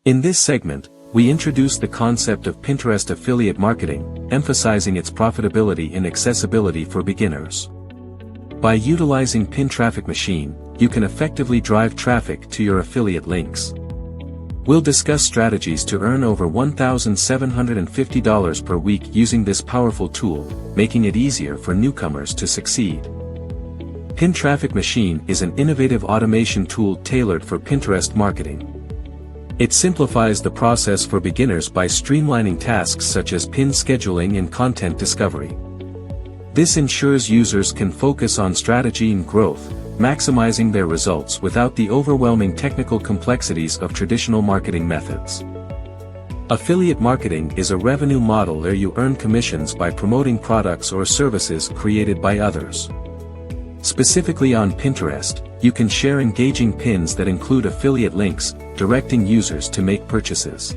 In this segment, we introduce the concept of Pinterest affiliate marketing, emphasizing its profitability and accessibility for beginners. By utilizing PinTrafficMachine, you can effectively drive traffic to your affiliate links. We'll discuss strategies to earn over $1,750 per week using this powerful tool, making it easier for newcomers to succeed. PinTrafficMachine is an innovative automation tool tailored for Pinterest marketing. It simplifies the process for beginners by streamlining tasks such as pin scheduling and content discovery. This ensures users can focus on strategy and growth, maximizing their results without the overwhelming technical complexities of traditional marketing methods. Affiliate marketing is a revenue model where you earn commissions by promoting products or services created by others. Specifically on Pinterest, you can share engaging pins that include affiliate links, directing users to make purchases.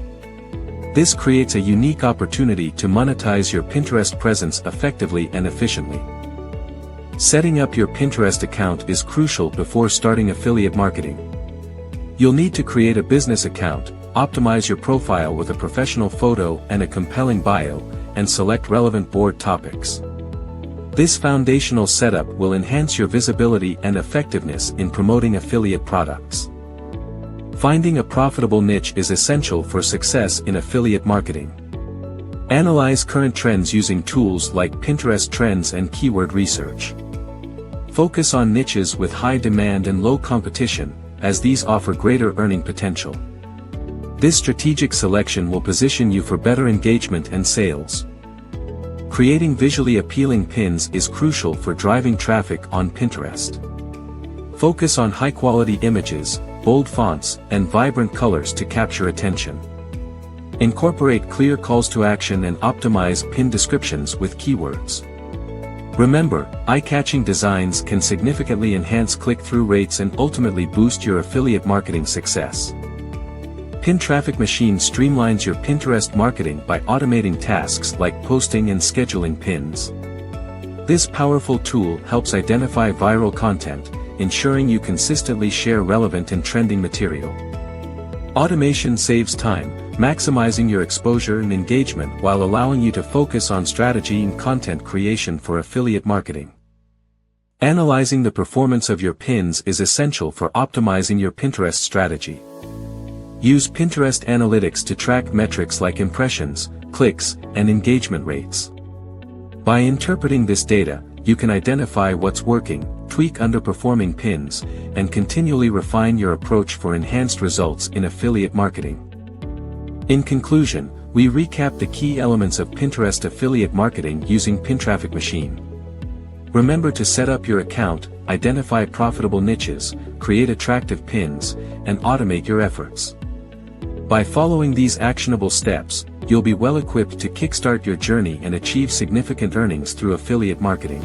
This creates a unique opportunity to monetize your Pinterest presence effectively and efficiently. Setting up your Pinterest account is crucial before starting affiliate marketing. You'll need to create a business account, optimize your profile with a professional photo and a compelling bio, and select relevant board topics. This foundational setup will enhance your visibility and effectiveness in promoting affiliate products. Finding a profitable niche is essential for success in affiliate marketing. Analyze current trends using tools like Pinterest Trends and keyword research. Focus on niches with high demand and low competition, as these offer greater earning potential. This strategic selection will position you for better engagement and sales. Creating visually appealing pins is crucial for driving traffic on Pinterest. Focus on high-quality images, bold fonts, and vibrant colors to capture attention. Incorporate clear calls to action and optimize pin descriptions with keywords. Remember, eye-catching designs can significantly enhance click-through rates and ultimately boost your affiliate marketing success. PinTrafficMachine streamlines your Pinterest marketing by automating tasks like posting and scheduling pins. This powerful tool helps identify viral content, ensuring you consistently share relevant and trending material. Automation saves time, maximizing your exposure and engagement while allowing you to focus on strategy and content creation for affiliate marketing. Analyzing the performance of your pins is essential for optimizing your Pinterest strategy. Use Pinterest Analytics to track metrics like impressions, clicks, and engagement rates. By interpreting this data, you can identify what's working, tweak underperforming pins, and continually refine your approach for enhanced results in affiliate marketing. In conclusion, we recap the key elements of Pinterest affiliate marketing using PinTrafficMachine. Remember to set up your account, identify profitable niches, create attractive pins, and automate your efforts. By following these actionable steps, you'll be well equipped to kickstart your journey and achieve significant earnings through affiliate marketing.